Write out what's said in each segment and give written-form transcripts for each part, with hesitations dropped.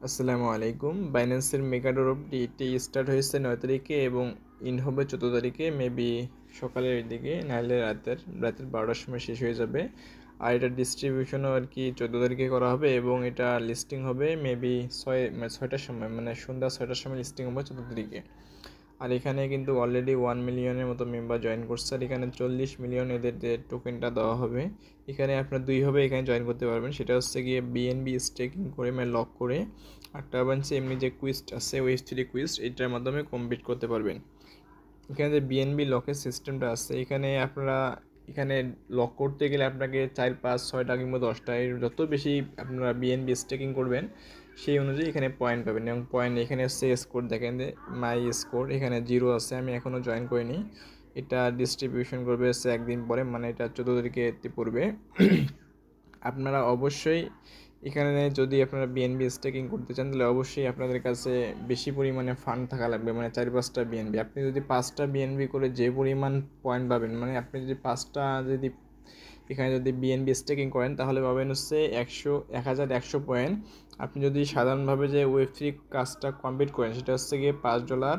আসসালামু আলাইকুম। বাইন্যান্সের মেগা ড্রপটি এটি স্টার্ট হয়েছে 9 তারিখে এবং ইন হবে 14 তারিখে, মেবি সকালের দিকে, নাহলে রাতের 12টার সময় শেষ হয়ে যাবে। আর এটার ডিস্ট্রিবিউশনও আর কি 14 তারিখে করা হবে এবং এটা লিস্টিং হবে মেবি 6টার সময়, মানে সন্ধ্যা 6টার সময় লিস্টিং হবে 14 তারিখে। আর এখানে কিন্তু অলরেডি 1 মিলিয়নের মতো মেম্বার জয়েন করছে। আর এখানে 40 মিলিয়ন এদের যে টোকেনটা দেওয়া হবে, এখানে আপনার দুইভাবে এখানে জয়েন করতে পারবেন। সেটা হচ্ছে গিয়ে বিএনবি স্টেকিং করে, মানে লক করে, একটা বানছে এমনি যে কুইস্ট আছে, ওয়েব3 কুইস্ট, এটার মাধ্যমে কমপ্লিট করতে পারবেন। এখানে যে বিএনবি লকের সিস্টেমটা আছে, এখানে আপনারা এখানে লক করতে গেলে আপনাকে 4, 5, 6টা কিংবা 10টা, যত বেশি আপনারা বিএনবি স্টেকিং করবেন সেই অনুযায়ী এখানে পয়েন্ট পাবেন। এবং পয়েন্ট এখানে হচ্ছে স্কোর, দেখেন যে মাই স্কোর এখানে 0 আছে, আমি এখনও জয়েন করিনি। এটা ডিস্ট্রিবিউশন করবে হচ্ছে একদিন পরে, মানে এটা 14 তারিখে পড়বে। আপনারা অবশ্যই এখানে যদি আপনারা বিএনবি স্টেকিং করতে চান, তাহলে অবশ্যই আপনাদের কাছে বেশি পরিমাণে ফান্ড থাকা লাগবে, মানে 4-5টা বিএনবি। আপনি যদি 5টা বিএনবি করে যে পরিমাণ পয়েন্ট পাবেন, মানে আপনি যদি 5টা এখানে যদি বিএনবি স্টেকিং করেন, তাহলে পাবেন হচ্ছে 1100 পয়েন্ট। আপনি যদি সাধারণভাবে যে ওয়েব3 কাজটা কমপ্লিট করেন, সেটা হচ্ছে গিয়ে $5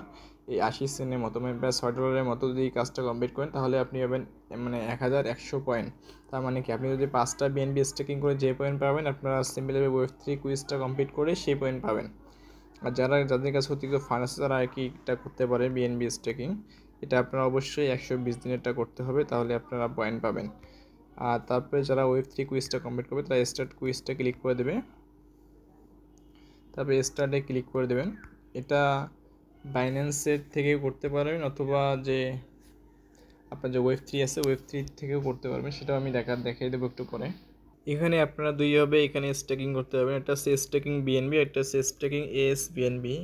এই 80 সেন্টের মতো, মানে প্রায় $6 মতো যদি কাজটা কমপ্লিট করেন, তাহলে আপনি পাবেন মানে 1100 পয়েন্ট। তার মানে কি, আপনি যদি 5টা বিএনবি স্টেকিং করে যে পয়েন্ট পাবেন, আপনারা সিম্পলি ওয়েব3 কুইজটা কমপ্লিট করে সেই পয়েন্ট পাবেন। আর যাদের কাছে অতিরিক্ত ফান্ড আছে, তারা আর কি এটা করতে পারে বিএনবি স্টেকিং। এটা আপনারা অবশ্যই 120 দিনেরটা করতে হবে, তাহলে আপনারা পয়েন্ট পাবেন। আর তারপরে যারা ওয়েব3 কুইজটা কমপ্লিট করবে, তারা স্টার্ট কুইজটা ক্লিক করে দেবে। তারপরে স্টার্টে ক্লিক করে দেবেন। এটা বাইন্যান্সের থেকেও করতে পারবেন, অথবা যে আপনার যে ওয়েব3 আছে, ওয়েব3 থেকেও করতে পারবেন। সেটাও আমি দেখিয়ে দেবো একটু পরে। এখানে আপনারা দুইভাবে এখানে স্টেকিং করতে পারবেন। একটা হচ্ছে স্টেকিং বিএনবি, একটা হচ্ছে স্টেকিং এএস বিএনবি।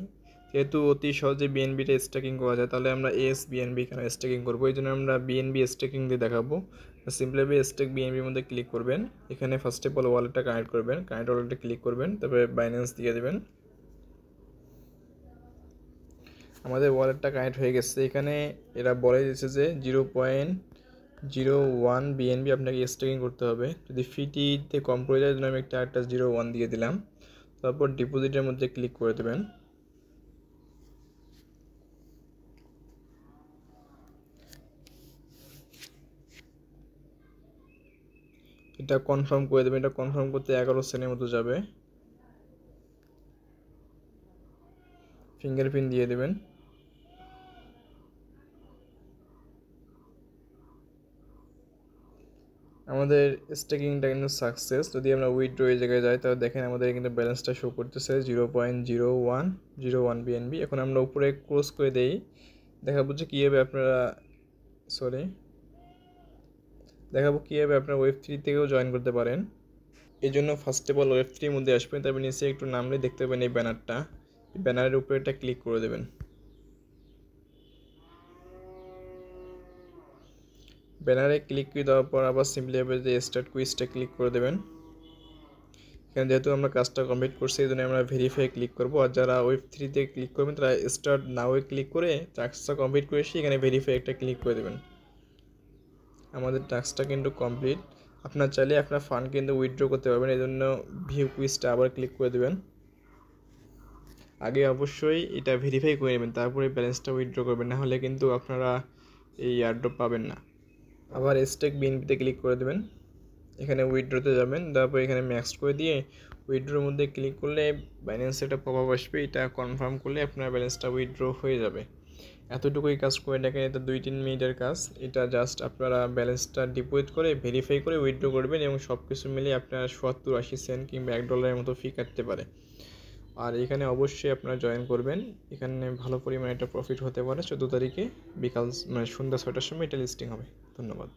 যেহেতু অতি সহজে বিএনবিটা স্টেকিং করা যায়, তাহলে আমরা এএস বিএনবি এখানে স্টেকিং করবো। এই জন্য আমরা বিএনবি স্টেকিং দিয়ে দেখাবো। সিম্পলি স্টেক বিএনবির মধ্যে ক্লিক করবেন। এখানে ফার্স্ট অফ অল ওয়ালেটটা কানেক্ট করবেন, কানেক্ট ওয়ালেটে ক্লিক করবেন, তারপরে বাইন্যান্স দিয়ে দেবেন। আমাদের ওয়ালেটটা কানেক্ট হয়ে গেছে। এখানে এরা বলে দিচ্ছে যে 0.01 বিএনবি আপনাকে স্টেকিং করতে হবে। যদি ফিটিতে কম পড়ে যায়, জন্য আমি একটা 0.1 দিয়ে দিলাম। তারপর ডিপোজিটের মধ্যে ক্লিক করে দেবেন। এটা কনফার্ম করে দেবেন। এটা কনফার্ম করতে 11 সেকেন্ডের মতো যাবে। ফিঙ্গারপ্রিন্ট দিয়ে দেবেন। আমাদের স্টেকিংটা কিন্তু সাকসেস। যদি আমরা উইথড্র এই জায়গায় যাই, তাহলে দেখেন আমাদের কিন্তু ব্যালেন্সটা শো করতেছে 0.0101 বিএনবি। এখন আমরা উপরে ক্লোজ করে দেই, দেখাবো কীভাবে আপনার ওয়েব3 থেকেও জয়েন করতে পারেন। এই জন্য ফার্স্ট অফ অল ওয়েব3 মধ্যে আসবেন, তারপর নিচে একটু নামলে দেখতে পাবেন এই ব্যানারটা। এই ব্যানারের উপরে এটা ক্লিক করে দেবেন। ব্যানারে ক্লিক করে দেওয়ার পর আবার সিম্পলি যে স্টার্ট কুইজটা ক্লিক করে দেবেন। এখানে যেহেতু আমরা কাজটা কমপ্লিট করছি, এই জন্য আমরা ভেরিফাই ক্লিক করবো। আর যারা ওয়েব3তে ক্লিক করবেন, তারা স্টার্ট নাওয়ে ক্লিক করে টাস্কটা কমপ্লিট করে এসে এখানে ভেরিফাই একটা ক্লিক করে দেবেন। আমাদের টাস্কটা কিন্তু কমপ্লিট। আপনার চাইলে আপনার ফান্ড কিন্তু উইথড্র করতে পারবেন। এই জন্য ভিউ কুইজটা আবার ক্লিক করে দেবেন। আগে অবশ্যই এটা ভেরিফাই করে নেবেন, তারপরে ব্যালেন্সটা উইথড্র করবেন, না হলে কিন্তু আপনারা এই এয়ারড্রপ পাবেন না। আবার স্টেক বিএনপিতে ক্লিক করে দেবেন। এখানে উইথড্রতে যাবেন, তারপর এখানে ম্যাক্স করে দিয়ে উইথড্রোর মধ্যে ক্লিক করলে বাইন্যান্স একটা পপআপ আসবে। এটা কনফার্ম করলে আপনার ব্যালেন্সটা উইথড্র হয়ে যাবে। এতটুকুই কাজ করে দেখেন, এটা 2-3 মিনিটের কাজ। এটা জাস্ট আপনারা ব্যালেন্সটা ডিপোজিট করে ভেরিফাই করে উইথড্র করবেন, এবং সব কিছু মিলিয়ে আপনার 70-80 সেন্ট কিংবা $1 মতো ফি কাটতে পারে। আর এখানে অবশ্যই আপনারা জয়েন করবেন। এখানে ভালো পরিমাণে একটা প্রফিট হতে পারে। 14 তারিখে বিকাল, মানে সন্ধ্যা 6টার সময় এটা লিস্টিং হবে। ধন্যবাদ।